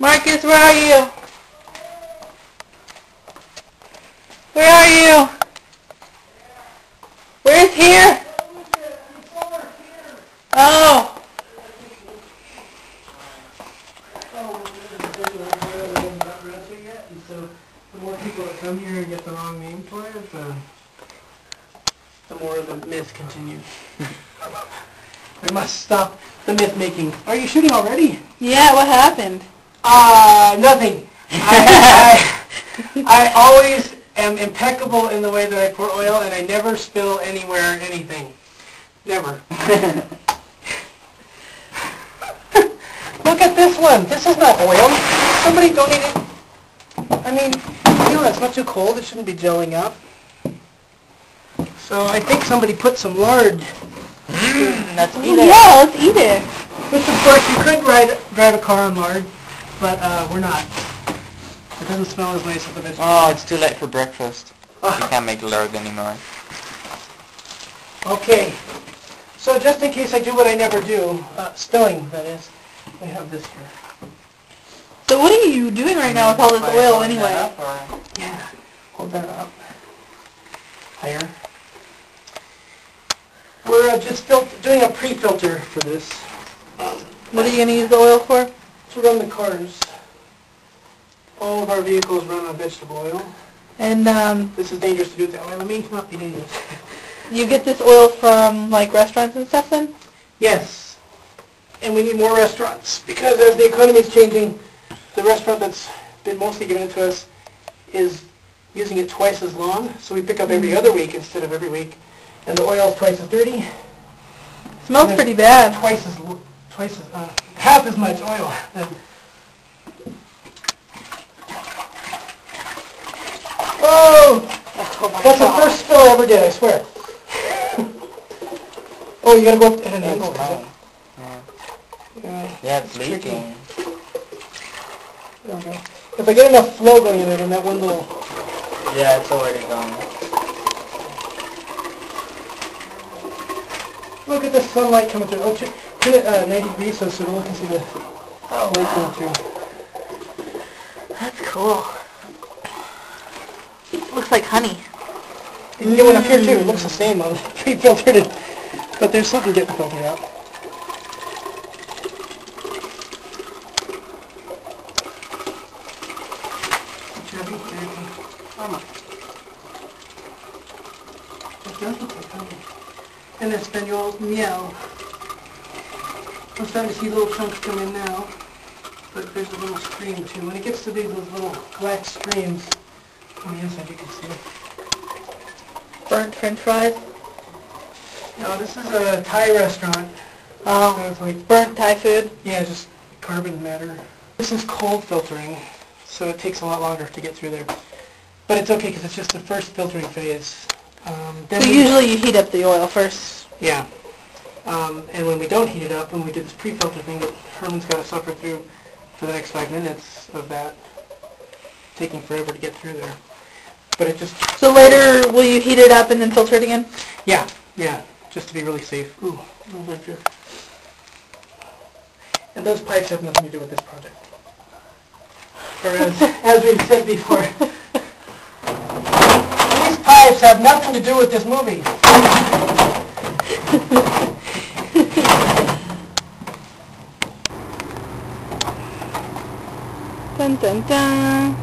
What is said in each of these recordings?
Marcus, where are you? Where are you? Where's here? Oh. So the more people that come here and get the wrong name for it, the more the myth continues. We must stop the myth making. Are you shooting already? Yeah, what happened? Nothing. I always am impeccable in the way that I pour oil, and I never spill anywhere anything. Never. Look at this one. This is not oil. Somebody donated. I mean, it's not too cold. It shouldn't be gelling up. So I think somebody put some lard. Let's eat it. Yeah, let's eat it. Which, of course, you could drive a car on lard, but we're not. It doesn't smell as nice as the vegetable. Oh, it's too late for breakfast. You can't make lard anymore. Okay. So just in case I do what I never do, spilling, that is, I have this here. So what are you doing right now with all this oil anyway? Yeah, hold that up. Higher. We're just doing a pre-filter for this. What are you going to use the oil for? To run the cars. All of our vehicles run on vegetable oil. And this is dangerous to do it that way. Let me not be dangerous. You get this oil from like restaurants and stuff then? Yes. And we need more restaurants because as the economy is changing, the restaurant that's been mostly given it to us is using it twice as long. So we pick up every other week instead of every week. And the oil is twice as dirty. Smells pretty bad. Half as much oil. Oh! That's the first spill I ever did, I swear. Oh, you gotta go up at an angle. Yeah, it's leaking. There we go. If I get enough flow going in it, then that one little... Yeah, it's already gone. Look at the sunlight coming through. Oh, turn it 90 degrees so we can see the light coming through. That's cool. Looks like honey. You can get one up here too. It looks the same on pre-filtered, but there's something getting filtered out. And then spaniel meow. I'm starting to see little chunks come in now, but there's a little stream too. When it gets to these little black streams on the inside, you can see. Burnt French fries? No, this is a Thai restaurant. Oh, so it's like burnt Thai food? Yeah, just carbon matter. This is cold filtering, so it takes a lot longer to get through there. But it's okay because it's just the first filtering phase. So usually you heat up the oil first? Yeah. And when we don't heat it up, when we do this pre-filter thing that Herman's got to suffer through for the next 5 minutes of that, taking forever to get through there. But it just... So later, will you heat it up and then filter it again? Yeah, just to be really safe. Ooh, a little bit here. And those pipes have nothing to do with this project. Or as we've said before, these pipes have nothing to do with this movie. Dun dun dun.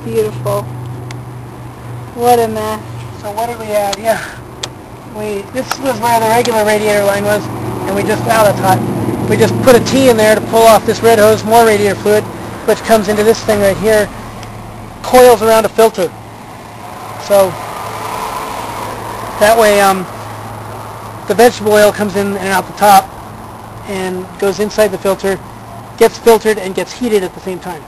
Beautiful. What a mess. So what did we add? Yeah. This was where the regular radiator line was, and we just, that's hot. We just put a T in there to pull off this red hose, more radiator fluid, which comes into this thing right here, coils around a filter. So that way the vegetable oil comes in and out the top and goes inside the filter, gets filtered, and gets heated at the same time.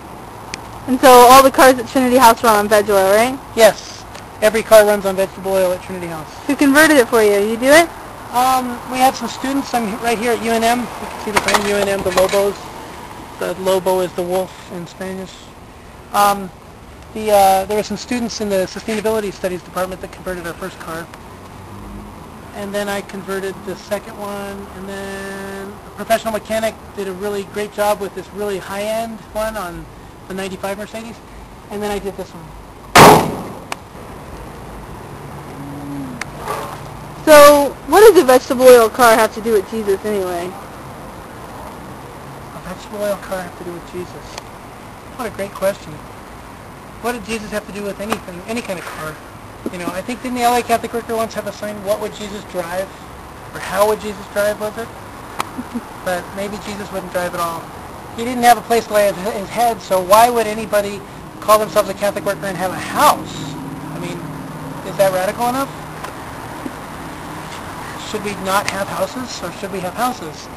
And so all the cars at Trinity House run on veg oil, right? Yes. Every car runs on vegetable oil at Trinity House. Who converted it for you? You do it? We had some students. I'm right here at UNM. You can see the brand UNM, the Lobos. The Lobo is the wolf in Spanish. There were some students in the Sustainability Studies department that converted our first car. and then I converted the second one, and then a professional mechanic did a really great job with this really high-end one on the 95 Mercedes, and then I did this one. So, what does a vegetable oil car have to do with Jesus anyway? A vegetable oil car have to do with Jesus? What a great question. What did Jesus have to do with anything, any kind of car? You know, I think didn't the LA Catholic Worker once have a sign, what would Jesus drive? Or how would Jesus drive, was it? But maybe Jesus wouldn't drive at all. He didn't have a place to lay his head, so why would anybody call themselves a Catholic worker and have a house? I mean, is that radical enough? Should we not have houses, or should we have houses?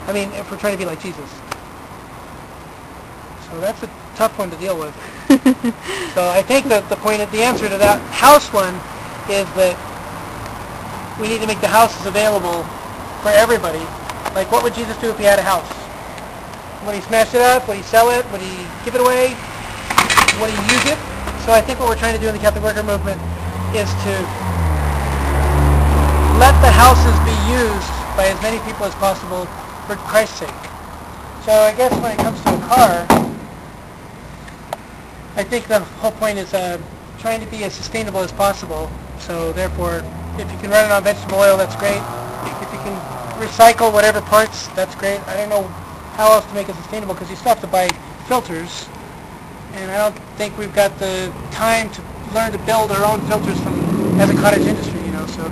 I mean, if we're trying to be like Jesus. So that's a tough one to deal with. So I think that the answer to that house one is that we need to make the houses available for everybody. Like, what would Jesus do if he had a house? Would he smash it up? Would he sell it? Would he give it away? Would he use it? So I think what we're trying to do in the Catholic Worker Movement is to let the houses be used by as many people as possible for Christ's sake. So I guess when it comes to a car, I think the whole point is trying to be as sustainable as possible. So therefore, if you can run it on vegetable oil, that's great. If you can recycle whatever parts, that's great. I don't know how else to make it sustainable because you still have to buy filters. And I don't think we've got the time to learn to build our own filters as a cottage industry, you know. So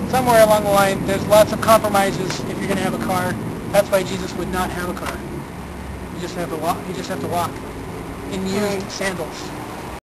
somewhere along the line, there's lots of compromises if you're going to have a car. That's why Jesus would not have a car. You just have to walk. You just have to walk in used sandals.